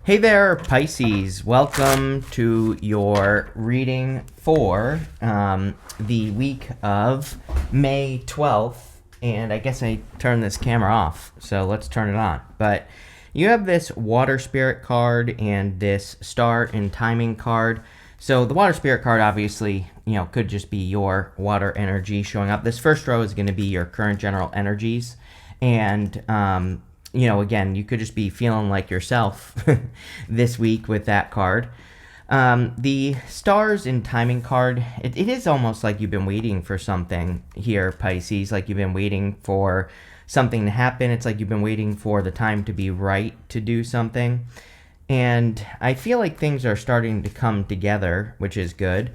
Hey there, Pisces. Welcome to your reading for the week of May 12th. And I guess I turned this camera off, so let's turn it on. But you have this Water Spirit card and this Star and Timing card. So the Water Spirit card obviously, could just be your water energy showing up. This first row is going to be your current general energies. And again, you could just be feeling like yourself this week with that card. The Stars and Timing card, it is almost like you've been waiting for something here, Pisces, like you've been waiting for something to happen. It's like you've been waiting for the time to be right to do something. And I feel like things are starting to come together, which is good.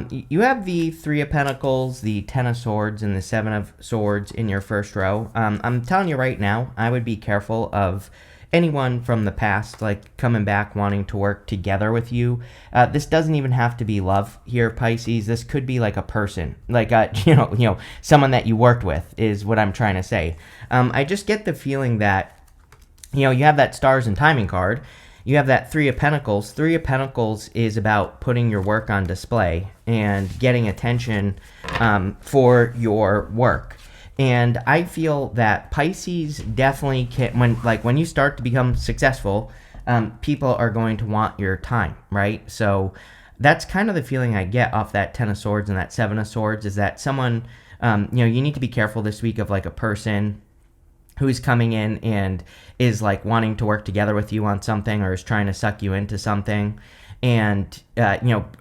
You have the Three of Pentacles, the Ten of Swords, and the Seven of Swords in your first row. I'm telling you right now, I would be careful of anyone from the past, like coming back wanting to work together with you. This doesn't even have to be love here, Pisces. This could be like a person, like someone that you worked with, is what I'm trying to say. I just get the feeling that you have that Stars and Timing card. You have that Three of Pentacles. Three of Pentacles is about putting your work on display and getting attention for your work. And I feel that Pisces definitely can, when you start to become successful, people are going to want your time, right? So that's kind of the feeling I get off that Ten of Swords and that Seven of Swords, is that someone, you need to be careful this week of like a person who's coming in and is like wanting to work together with you on something, or is trying to suck you into something. And,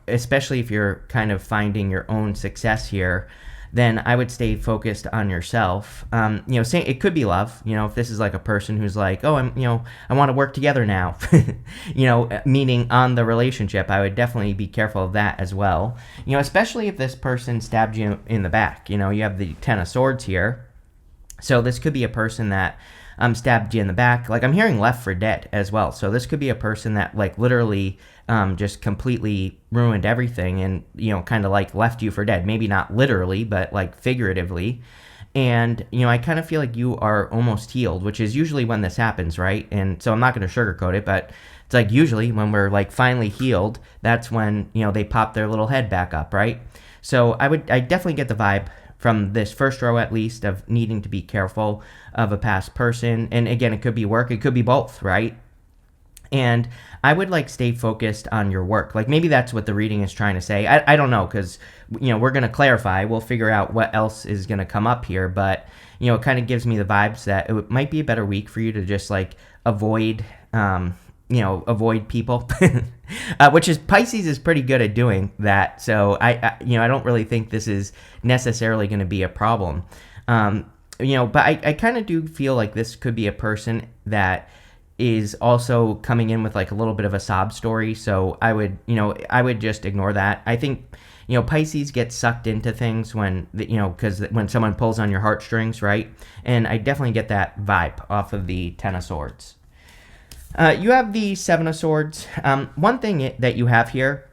especially if you're kind of finding your own success here, then I would stay focused on yourself. Say it could be love, if this is like a person who's like, oh, I want to work together now, meaning on the relationship, I would definitely be careful of that as well. Especially if this person stabbed you in the back. You have the Ten of Swords here. So this could be a person that stabbed you in the back. Like, I'm hearing left for dead as well. So this could be a person that like literally just completely ruined everything and, kind of like left you for dead. Maybe not literally, but like figuratively. And, I kind of feel like you are almost healed, which is usually when this happens, right? And so I'm not going to sugarcoat it, but it's like usually when we're like finally healed, that's when, they pop their little head back up, right? So I definitely get the vibe from this first row, at least, of needing to be careful of a past person. And again, it could be work, it could be both, right? And I would like stay focused on your work. Like, maybe that's what the reading is trying to say. I don't know, because, we're going to clarify. We'll figure out what else is going to come up here. But, it kind of gives me the vibes that it might be a better week for you to just like avoid people, which is Pisces is pretty good at doing that. So I don't really think this is necessarily going to be a problem. But I kind of do feel like this could be a person that is also coming in with like a little bit of a sob story. So I would just ignore that. I think, Pisces gets sucked into things when, because when someone pulls on your heartstrings, right? And I definitely get that vibe off of the Ten of Swords. You have the Seven of Swords. One thing that you have here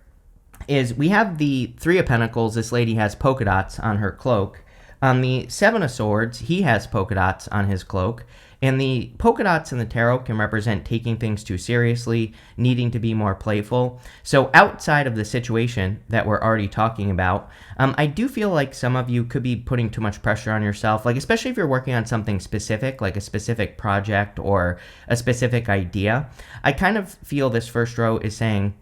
is we have the Three of Pentacles. This lady has polka dots on her cloak. On the Seven of Swords, he has polka dots on his cloak. And the polka dots in the tarot can represent taking things too seriously, needing to be more playful. So outside of the situation that we're already talking about, I do feel like some of you could be putting too much pressure on yourself, like especially if you're working on something specific, like a specific project or a specific idea. I kind of feel this first row is saying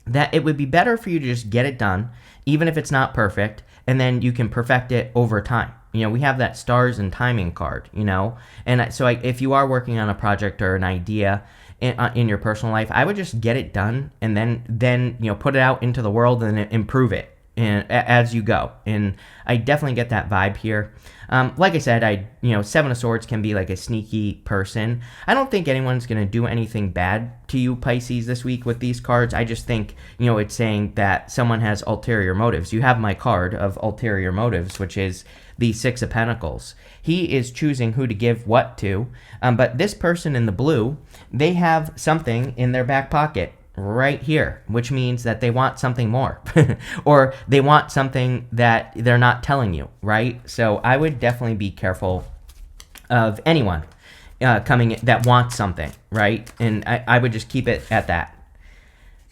that it would be better for you to just get it done, even if it's not perfect, and then you can perfect it over time. We have that Stars and Timing card, and so if you are working on a project or an idea in your personal life, I would just get it done and then put it out into the world and improve it as you go. And I definitely get that vibe here. Like I said, Seven of Swords can be like a sneaky person. I don't think anyone's going to do anything bad to you, Pisces, this week with these cards. I just think, it's saying that someone has ulterior motives. You have my card of ulterior motives, which is the Six of Pentacles. He is choosing who to give what to, but this person in the blue, they have something in their back pocket right here, which means that they want something more or they want something that they're not telling you, right? So I would definitely be careful of anyone coming that wants something, right? And I would just keep it at that.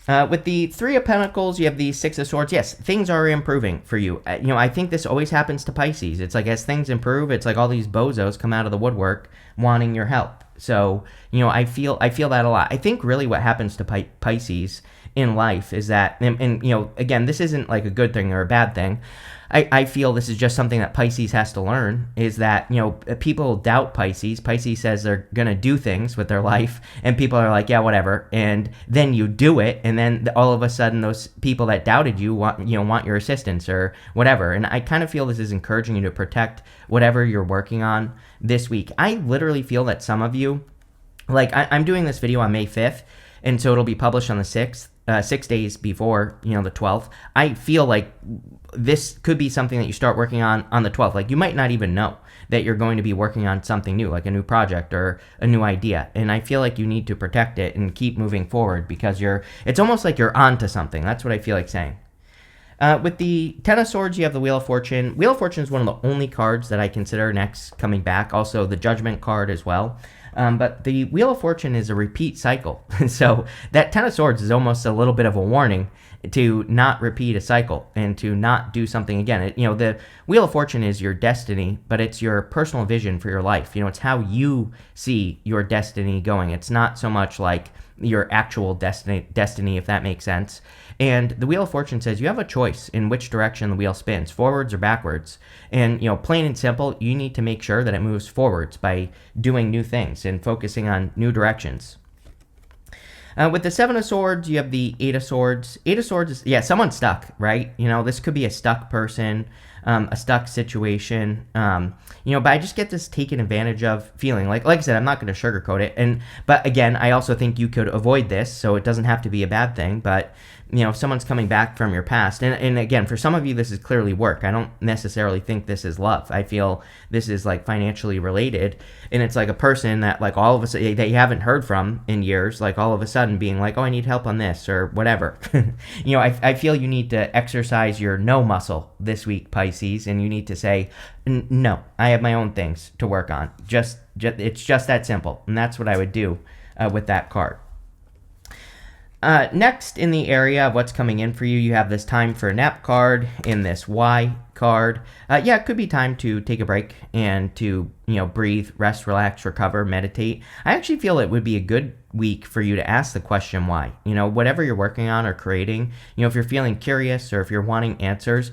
With the Three of Pentacles, you have the Six of Swords. Yes, things are improving for you. I think this always happens to Pisces. It's like as things improve, it's like all these bozos come out of the woodwork wanting your help. So, I feel that a lot. I think really what happens to Pisces in life is that, and again, this isn't like a good thing or a bad thing. I feel this is just something that Pisces has to learn, is that, people doubt Pisces. Pisces says they're going to do things with their life, and people are like, yeah, whatever. And then you do it, and then all of a sudden those people that doubted you want your assistance or whatever. And I kind of feel this is encouraging you to protect whatever you're working on this week. I literally feel that some of you, like I'm doing this video on May 5th, and so it'll be published on the 6th. 6 days before, the 12th. I feel like this could be something that you start working on the 12th. Like, you might not even know that you're going to be working on something new, like a new project or a new idea. And I feel like you need to protect it and keep moving forward, because it's almost like you're onto something. That's what I feel like saying. With the Ten of Swords, you have the Wheel of Fortune. Wheel of Fortune is one of the only cards that I consider next coming back. Also, the Judgment card as well. But the Wheel of Fortune is a repeat cycle. So that Ten of Swords is almost a little bit of a warning to not repeat a cycle and to not do something again. The Wheel of Fortune is your destiny, but it's your personal vision for your life. It's how you see your destiny going. It's not so much like your actual destiny, if that makes sense. And the Wheel of Fortune says you have a choice in which direction the wheel spins, forwards or backwards. And, plain and simple, you need to make sure that it moves forwards by doing new things and focusing on new directions. With the Seven of Swords, you have the Eight of Swords. Eight of Swords is, someone's stuck, right? This could be a stuck person, a stuck situation, but I just get this taken advantage of feeling. Like I said, I'm not going to sugarcoat it. But again, I also think you could avoid this, so it doesn't have to be a bad thing. But, if someone's coming back from your past, and again, for some of you, this is clearly work. I don't necessarily think this is love. I feel this is like financially related, and it's like a person that like all of a sudden that you haven't heard from in years, like all of a sudden being like, oh, I need help on this or whatever. I feel you need to exercise your no muscle this week, Pisces, and you need to say, no, I have my own things to work on. It's just that simple, and that's what I would do with that card. Next, in the area of what's coming in for you, you have this Time for a Nap card in this Y card. It could be time to take a break and to, breathe, rest, relax, recover, meditate. I actually feel it would be a good week for you to ask the question why. Whatever you're working on or creating, if you're feeling curious or if you're wanting answers,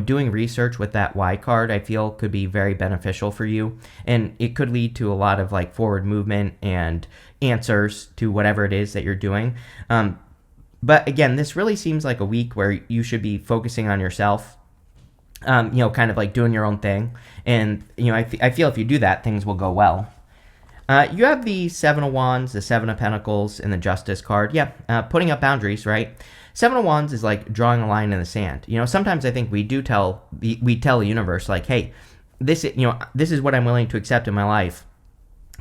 doing research with that Y card, I feel could be very beneficial for you. And it could lead to a lot of like forward movement and answers to whatever it is that you're doing. But again, this really seems like a week where you should be focusing on yourself, kind of like doing your own thing. And, I feel if you do that, things will go well. You have the Seven of Wands, the Seven of Pentacles, and the Justice card. Putting up boundaries, right? Seven of Wands is like drawing a line in the sand. Sometimes I think we tell the universe like, hey, this is what I'm willing to accept in my life,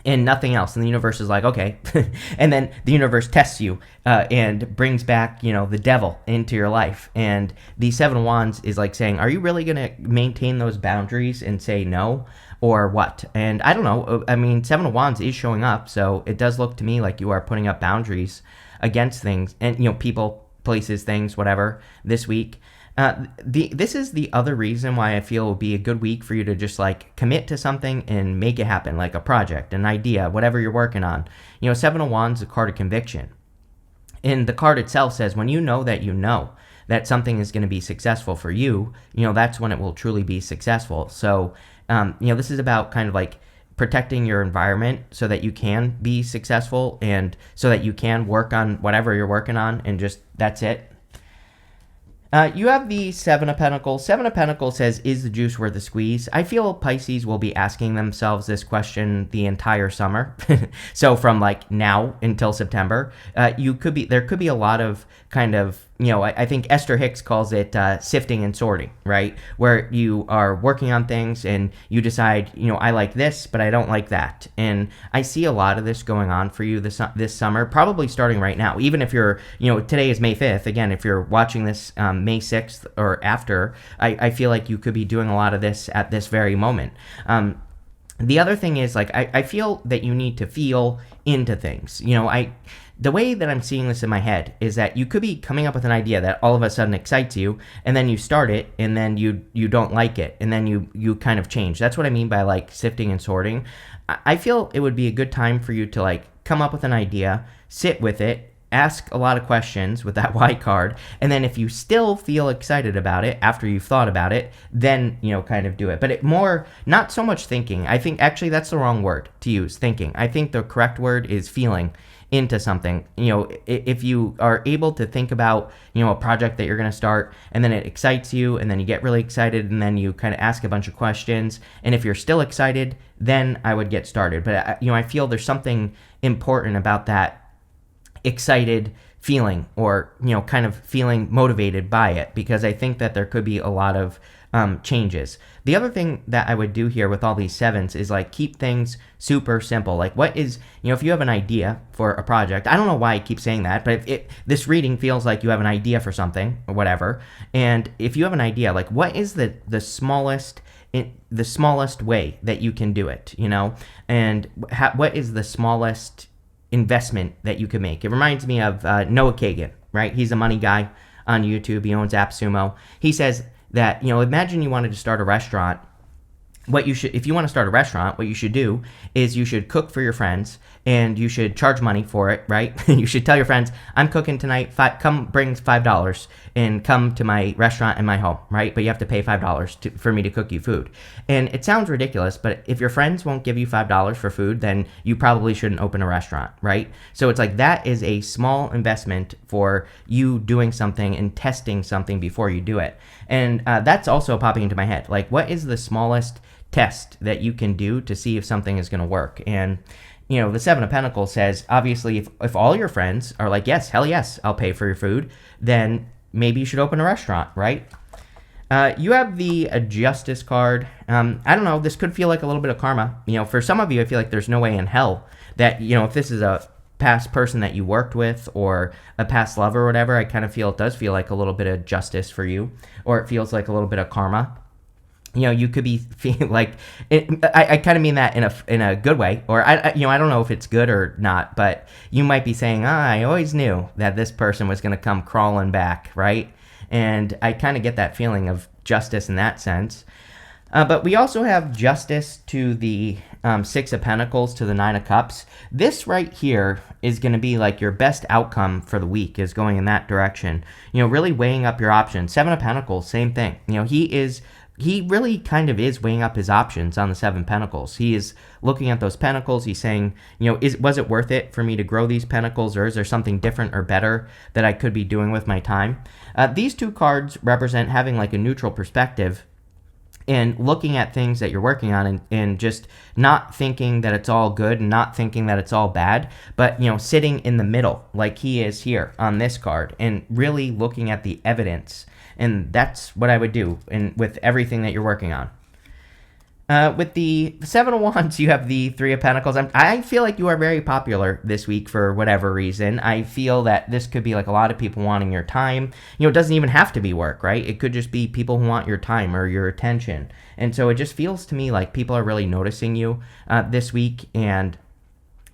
and nothing else. And the universe is like, okay. And then the universe tests you and brings back, the devil into your life. And the Seven of Wands is like saying, are you really going to maintain those boundaries and say no or what? And I don't know. I mean, Seven of Wands is showing up. So it does look to me like you are putting up boundaries against things and, people, places, things, whatever, this week. This is the other reason why I feel it would be a good week for you to just like commit to something and make it happen, like a project, an idea, whatever you're working on. Seven of Wands is a card of conviction. And the card itself says when you know that something is going to be successful for you, that's when it will truly be successful. So, this is about kind of like protecting your environment so that you can be successful and so that you can work on whatever you're working on, and just that's it. You have the Seven of Pentacles. Seven of Pentacles says, is the juice worth the squeeze? I feel Pisces will be asking themselves this question the entire summer. So from like now until September, there could be a lot of kind of, I think Esther Hicks calls it sifting and sorting, right? Where you are working on things and you decide, I like this, but I don't like that. And I see a lot of this going on for you this summer, probably starting right now. Even if you're, today is May 5th. Again, if you're watching this May 6th or after, I feel like you could be doing a lot of this at this very moment. The other thing is, like, I feel that you need to feel into things. The way that I'm seeing this in my head is that you could be coming up with an idea that all of a sudden excites you, and then you start it, and then you don't like it, and then you kind of change. That's what I mean by, like, sifting and sorting. I feel it would be a good time for you to, like, come up with an idea, sit with it, ask a lot of questions with that white card, and then if you still feel excited about it after you've thought about it, then kind of do it. But not so much thinking. I think actually that's the wrong word to use, thinking. I think the correct word is feeling into something. If you are able to think about a project that you're going to start, and then it excites you, and then you get really excited, and then you kind of ask a bunch of questions, and if you're still excited, then I would get started. But I feel there's something important about that excited feeling, or kind of feeling motivated by it, because I think that there could be a lot of changes. The other thing that I would do here with all these sevens is, like, keep things super simple. Like, what is, if you have an idea for a project, I don't know why I keep saying that, but this reading feels like you have an idea for something or whatever, and if you have an idea, like, what is the smallest way that you can do it, and what is the smallest investment that you could make? It reminds me of Noah Kagan, right? He's a money guy on YouTube. He owns AppSumo. He says that, imagine you wanted to start a restaurant. If you want to start a restaurant, what you should do is you should cook for your friends, and you should charge money for it, right? You should tell your friends, I'm cooking tonight, come bring $5 and come to my restaurant in my home, right? But you have to pay $5 for me to cook you food. And it sounds ridiculous, but if your friends won't give you $5 for food, then you probably shouldn't open a restaurant, right? So it's like, that is a small investment for you doing something and testing something before you do it. And that's also popping into my head. Like, what is the smallest test that you can do to see if something is going to work? And the Seven of Pentacles says, obviously, if all your friends are like, yes, hell yes, I'll pay for your food, then maybe you should open a restaurant, right? You have the Justice card. I don't know, this could feel like a little bit of karma. For some of you, I feel like there's no way in hell that, if this is a past person that you worked with, or a past lover or whatever, I kind of feel it does feel like a little bit of justice for you, or it feels like a little bit of karma. You could be feeling like I kind of mean that in a good way, or I don't know if it's good or not, but you might be saying, I always knew that this person was going to come crawling back, right? And I kind of get that feeling of justice in that sense. But we also have justice to the Six of Pentacles to the Nine of Cups. This right here is going to be like your best outcome for the week, is going in that direction. Really weighing up your options. Seven of Pentacles, same thing. He really kind of is weighing up his options on the Seven Pentacles. He is looking at those pentacles. He's saying, was it worth it for me to grow these pentacles, or is there something different or better that I could be doing with my time? These two cards represent having like a neutral perspective and looking at things that you're working on, and just not thinking that it's all good and not thinking that it's all bad, but, sitting in the middle like he is here on this card, and really looking at the evidence. And that's what I would do with everything that you're working on. With the Seven of Wands, you have the Three of Pentacles. I feel like you are very popular this week for whatever reason. I feel that this could be like a lot of people wanting your time. It doesn't even have to be work, right? It could just be people who want your time or your attention. And so it just feels to me like people are really noticing you this week. And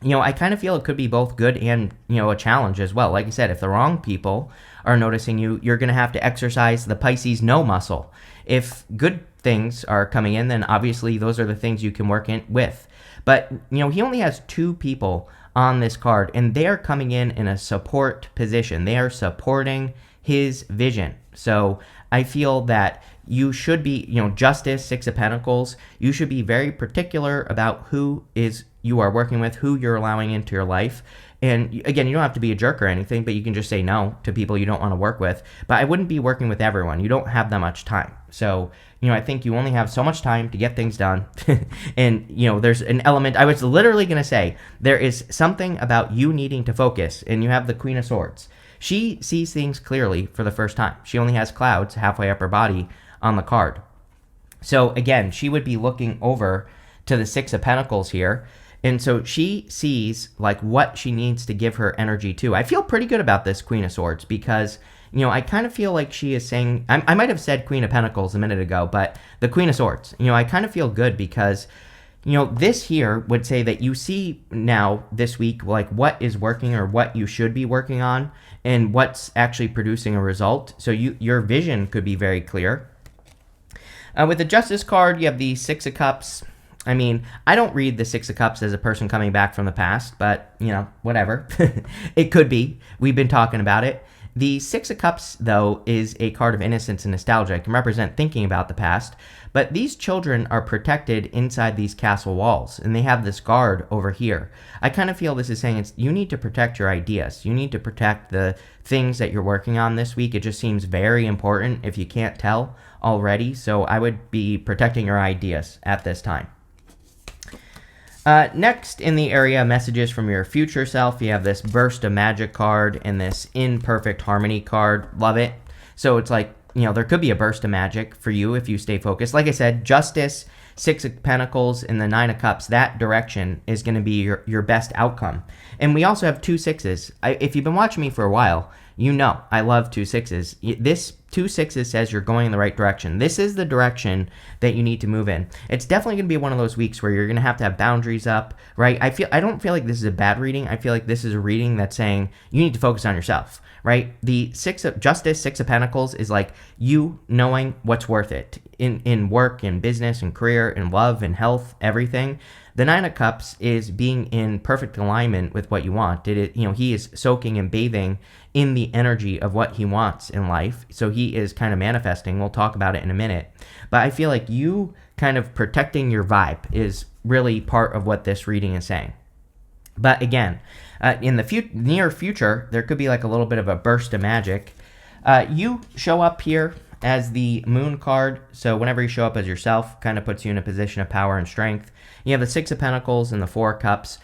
I kind of feel it could be both good and, a challenge as well. Like I said, if the wrong people are noticing you, you're going to have to exercise the Pisces no muscle. If good things are coming in, then obviously those are the things you can work in with. But, he only has two people on this card, and they are coming in a support position. They are supporting his vision. So I feel that you should be, Justice, Six of Pentacles, you should be very particular about who you are working with, who you're allowing into your life. And again, you don't have to be a jerk or anything, but you can just say no to people you don't want to work with. But I wouldn't be working with everyone. You don't have that much time. So, I think you only have so much time to get things done. And, there's an element, I was literally going to say, there is something about you needing to focus, and you have the Queen of Swords. She sees things clearly for the first time. She only has clouds halfway up her body on the card. So again, she would be looking over to the Six of Pentacles here. And so she sees like what she needs to give her energy to. I feel pretty good about this Queen of Swords because, I kind of feel like she is saying, I might have said Queen of Pentacles a minute ago, but the Queen of Swords, I kind of feel good because this here would say that you see now this week, like what is working or what you should be working on and what's actually producing a result. So your vision could be very clear. With the Justice card, you have the Six of Cups. I mean, I don't read the Six of Cups as a person coming back from the past, but, whatever. It could be. We've been talking about it. The Six of Cups, though, is a card of innocence and nostalgia. It can represent thinking about the past, but these children are protected inside these castle walls, and they have this guard over here. I kind of feel this is saying you need to protect your ideas. You need to protect the things that you're working on this week. It just seems very important if you can't tell already, so I would be protecting your ideas at this time. Next in the area messages from your future self, you have this Burst of Magic card and this Imperfect Harmony card. Love it. So it's like, there could be a burst of magic for you if you stay focused. Like I said, Justice, Six of Pentacles, and the Nine of Cups, that direction is going to be your best outcome. And we also have two sixes. If you've been watching me for a while, I love two sixes. This two sixes says you're going in the right direction. This is the direction that you need to move in. It's definitely going to be one of those weeks where you're going to have boundaries up, right? I don't feel like this is a bad reading. I feel like this is a reading that's saying you need to focus on yourself, right? The Six of Pentacles is like you knowing what's worth it in work, in business, in career, in love, in health, everything. The Nine of Cups is being in perfect alignment with what you want. He is soaking and bathing in the energy of what he wants in life. So he is kind of manifesting. We'll talk about it in a minute. But I feel like you kind of protecting your vibe is really part of what this reading is saying. But again, in the near future, there could be like a little bit of a burst of magic. You show up here as the Moon card. So whenever you show up as yourself, kind of puts you in a position of power and strength. You have the Six of Pentacles and the Four of Cups.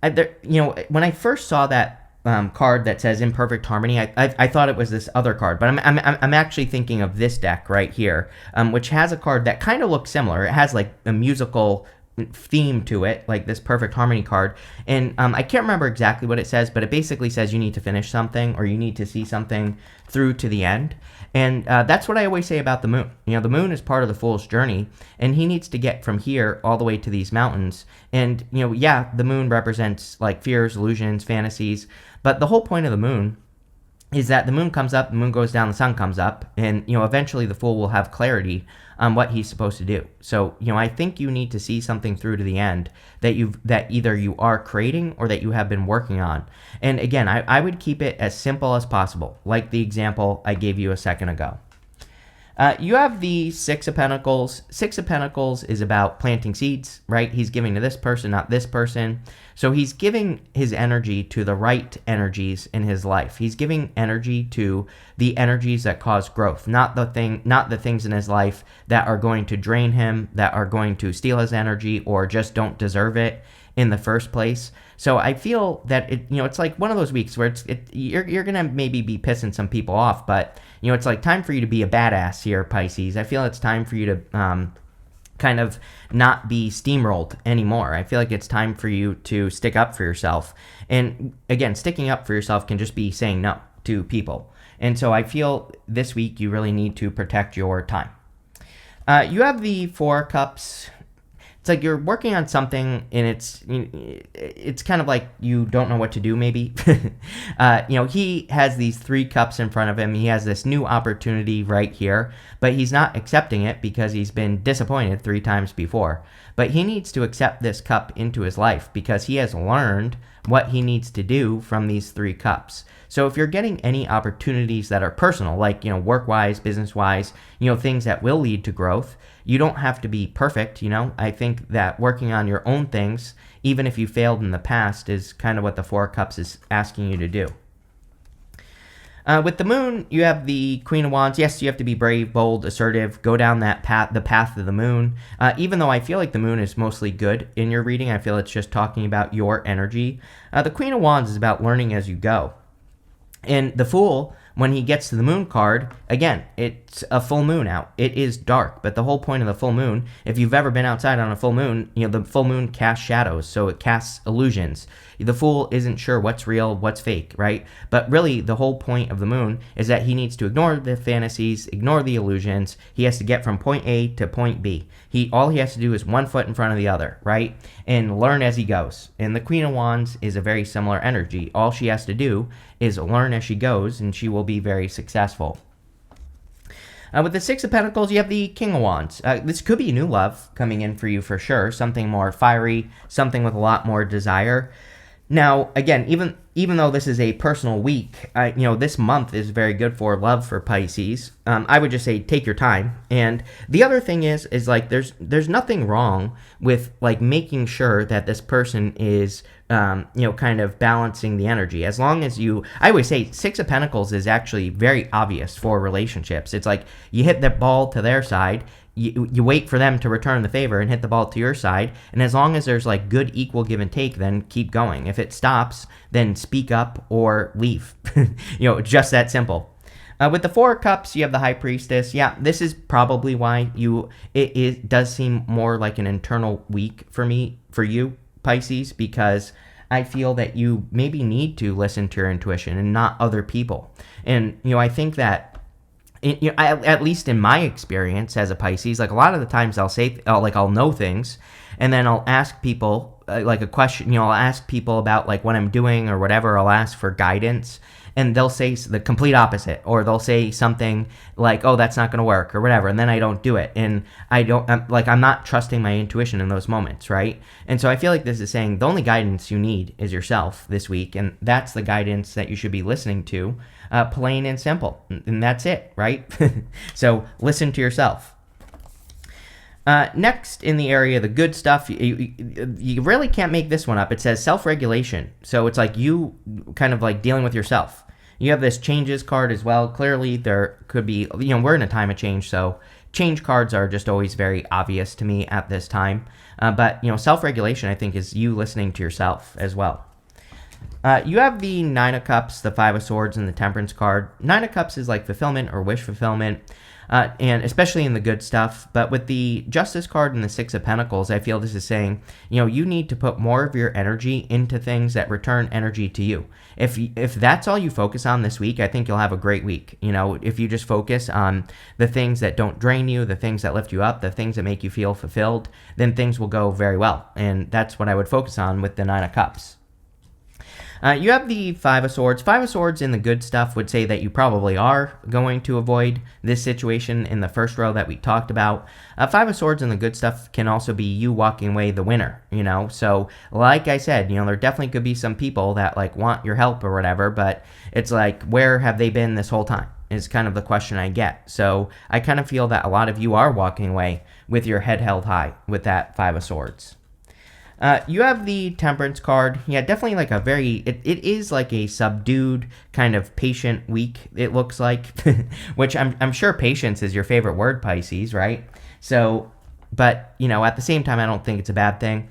When I first saw that card that says Imperfect Harmony, I thought it was this other card, but I'm actually thinking of this deck right here, which has a card that kind of looks similar. It has like a musical theme to it, like this Perfect Harmony card, and I can't remember exactly what it says, but it basically says you need to finish something or you need to see something through to the end. And that's what I always say about the moon. The moon is part of the fool's journey, and he needs to get from here all the way to these mountains. And, the moon represents like fears, illusions, fantasies, but the whole point of the moon is that the moon comes up, the moon goes down, the sun comes up, and, eventually the fool will have clarity on what he's supposed to do. So, I think you need to see something through to the end that either you are creating or that you have been working on. And again, I would keep it as simple as possible, like the example I gave you a second ago. You have the Six of Pentacles. Six of Pentacles is about planting seeds, right? He's giving to this person, not this person. So he's giving his energy to the right energies in his life. He's giving energy to the energies that cause growth, not the things in his life that are going to drain him, that are going to steal his energy, or just don't deserve it in the first place. So I feel that it's like one of those weeks where you're gonna maybe be pissing some people off, but it's like time for you to be a badass here, Pisces. I feel it's time for you to kind of not be steamrolled anymore. I feel like it's time for you to stick up for yourself. And again, sticking up for yourself can just be saying no to people. And so I feel this week you really need to protect your time. You have the Four Cups. It's like you're working on something and it's kind of like you don't know what to do maybe. He has these three cups in front of him. He has this new opportunity right here, but he's not accepting it because he's been disappointed 3 times before. But he needs to accept this cup into his life because he has learned what he needs to do from these 3 cups. So if you're getting any opportunities that are personal, like, work-wise, business-wise, things that will lead to growth, you don't have to be perfect, I think that working on your own things, even if you failed in the past, is kind of what the Four Cups is asking you to do. With the moon, you have the Queen of Wands. Yes, you have to be brave, bold, assertive, go down the path of the moon. Even though I feel like the moon is mostly good in your reading, I feel it's just talking about your energy. The Queen of Wands is about learning as you go. And the Fool when he gets to the moon card, again, it's a full moon out. It is dark, but the whole point of the full moon, if you've ever been outside on a full moon, the full moon casts shadows, so it casts illusions. The fool isn't sure what's real, what's fake, right? But really, the whole point of the moon is that he needs to ignore the fantasies, ignore the illusions. He has to get from point A to point B. All he has to do is one foot in front of the other, right? And learn as he goes. And the Queen of Wands is a very similar energy. All she has to do is learn as she goes, and she will be very successful. With the Six of Pentacles, you have the King of Wands. This could be new love coming in for you for sure. Something more fiery, something with a lot more desire. Now, again, even though this is a personal week, this month is very good for love for Pisces. I would just say take your time. And the other thing is like there's nothing wrong with like making sure that this person is kind of balancing the energy. As long as I always say Six of Pentacles is actually very obvious for relationships. It's like you hit the ball to their side. You wait for them to return the favor and hit the ball to your side. And as long as there's like good equal give and take, then keep going. If it stops, then speak up or leave. Just that simple. With the Four of Cups, you have the High Priestess. Yeah, this is probably why it does seem more like an internal week for you, Pisces, because I feel that you maybe need to listen to your intuition and not other people. And, I think that at least in my experience as a Pisces, like a lot of the times I'll know things, and then I'll ask people like a question. I'll ask people about like what I'm doing or whatever. I'll ask for guidance, and they'll say the complete opposite, or they'll say something like, "Oh, that's not going to work," or whatever, and then I don't do it, and I'm not trusting my intuition in those moments, right? And so I feel like this is saying the only guidance you need is yourself this week, and that's the guidance that you should be listening to, plain and simple, and that's it, right? So listen to yourself. Next, in the area of the good stuff, you really can't make this one up. It says self-regulation. So it's like you kind of like dealing with yourself. You have this changes card as well. Clearly, there could be, we're in a time of change, so change cards are just always very obvious to me at this time. But self-regulation, I think, is you listening to yourself as well. You have the Nine of Cups, the Five of Swords, and the Temperance card. Nine of Cups is like fulfillment or wish fulfillment. And especially in the good stuff. But with the Justice card and the Six of Pentacles, I feel this is saying, you need to put more of your energy into things that return energy to you. If that's all you focus on this week, I think you'll have a great week. If you just focus on the things that don't drain you, the things that lift you up, the things that make you feel fulfilled, then things will go very well. And that's what I would focus on with the Nine of Cups. You have the Five of Swords. Five of Swords in the good stuff would say that you probably are going to avoid this situation in the first row that we talked about. Five of Swords in the good stuff can also be you walking away the winner, So, like I said, there definitely could be some people that, like, want your help or whatever, but it's like, where have they been this whole time? Is kind of the question I get. So, I kind of feel that a lot of you are walking away with your head held high with that Five of Swords. You have the Temperance card. Yeah, definitely like it is like a subdued kind of patient week, it looks like, which I'm sure patience is your favorite word, Pisces, right? So, but, at the same time, I don't think it's a bad thing.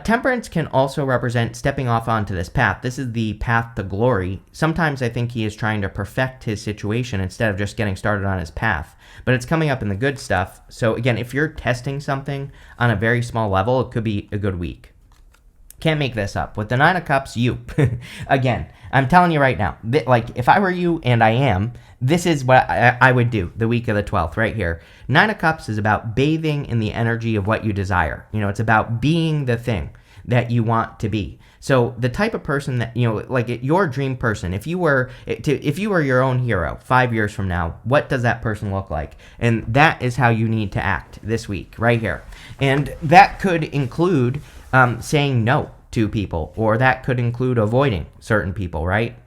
Temperance can also represent stepping off onto this path. This is the path to glory. Sometimes I think he is trying to perfect his situation instead of just getting started on his path. But it's coming up in the good stuff. So again, if you're testing something on a very small level, it could be a good week. Can't make this up. With the Nine of Cups, again, I'm telling you right now, like if I were you, and I am, this is what I would do the week of the 12th right here. Nine of Cups is about bathing in the energy of what you desire. It's about being the thing that you want to be. So the type of person that, like your dream person, if you were your own hero 5 years from now, what does that person look like? And that is how you need to act this week right here. And that could include saying no to people, or that could include avoiding certain people, right?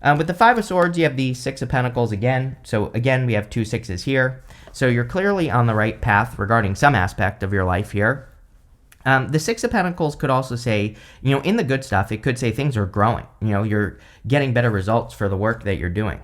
With the Five of Swords, you have the Six of Pentacles again. So again, we have two sixes here. So you're clearly on the right path regarding some aspect of your life here. The Six of Pentacles could also say, in the good stuff, it could say things are growing. You're getting better results for the work that you're doing.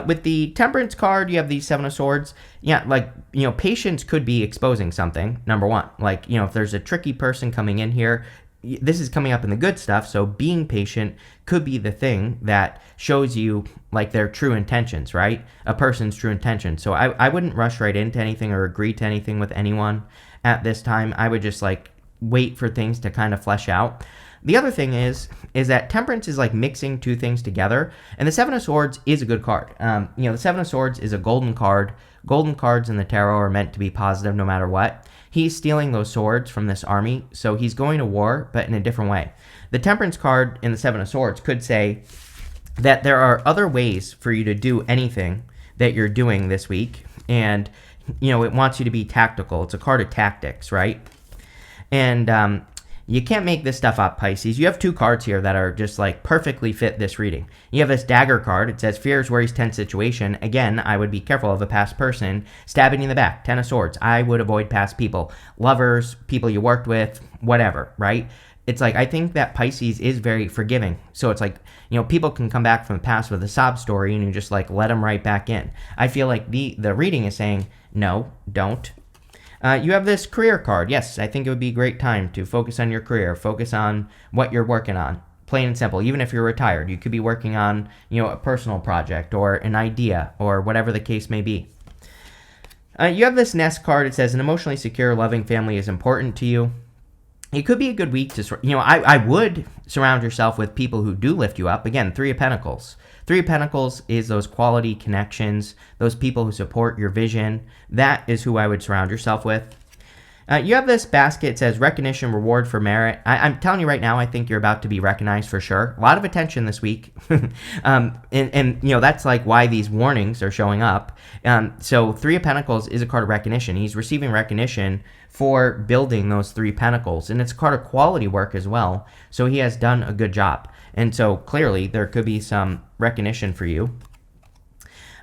With the Temperance card, you have the Seven of Swords. Yeah, like, patience could be exposing something, number one. Like, if there's a tricky person coming in here, this is coming up in the good stuff, so being patient could be the thing that shows you like their true intentions, right? A person's true intentions. So I wouldn't rush right into anything or agree to anything with anyone at this time. I would just like wait for things to kind of flesh out. The other thing is that Temperance is like mixing two things together, and the Seven of Swords is a good card. The Seven of Swords is a golden card. Golden cards in the tarot are meant to be positive no matter what. He's stealing those swords from this army, so he's going to war, but in a different way. The Temperance card in the Seven of Swords could say that there are other ways for you to do anything that you're doing this week, and it wants you to be tactical. It's a card of tactics, right? And you can't make this stuff up, Pisces. You have two cards here that are just like perfectly fit this reading. You have this dagger card. It says fears, worries, tense situation. Again, I would be careful of a past person stabbing you in the back. Ten of Swords. I would avoid past people, lovers, people you worked with, whatever, right? It's like, I think that Pisces is very forgiving. So it's like, people can come back from the past with a sob story and you just like let them right back in. I feel like the reading is saying, no, don't. You have this career card. Yes, I think it would be a great time to focus on your career, focus on what you're working on. Plain and simple. Even if you're retired, you could be working on, a personal project or an idea or whatever the case may be. You have this Nest card. It says an emotionally secure, loving family is important to you. It could be a good week to, I would surround yourself with people who do lift you up. Again, Three of Pentacles. Three of Pentacles is those quality connections, those people who support your vision. That is who I would surround yourself with. You have this basket. It says recognition, reward for merit. I'm telling you right now, I think you're about to be recognized for sure. A lot of attention this week. And that's like why these warnings are showing up. So Three of Pentacles is a card of recognition. He's receiving recognition for building those Three Pentacles. And it's a card of quality work as well. So he has done a good job. And so clearly there could be some recognition for you.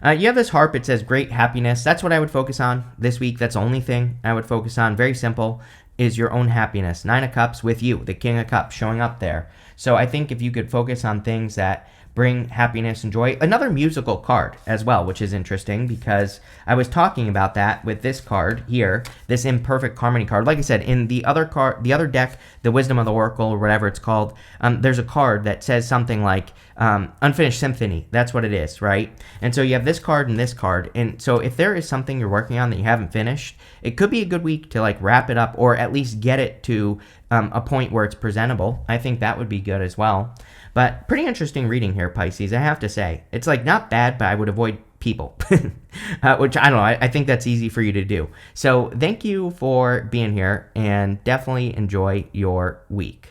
You have this harp. It says great happiness. That's what I would focus on this week. That's the only thing I would focus on. Very simple, is your own happiness. Nine of Cups with you, the King of Cups showing up there. So I think if you could focus on things that bring happiness and joy. Another musical card as well, which is interesting because I was talking about that with this card here, this imperfect harmony card. Like I said, in the other card, the other deck, the Wisdom of the Oracle or whatever it's called, there's a card that says something like Unfinished Symphony. That's what it is, right? And so you have this card and this card. And so if there is something you're working on that you haven't finished, it could be a good week to like wrap it up or at least get it to a point where it's presentable. I think that would be good as well. But pretty interesting reading here, Pisces, I have to say. It's like not bad, but I would avoid people, which I don't know. I think that's easy for you to do. So thank you for being here and definitely enjoy your week.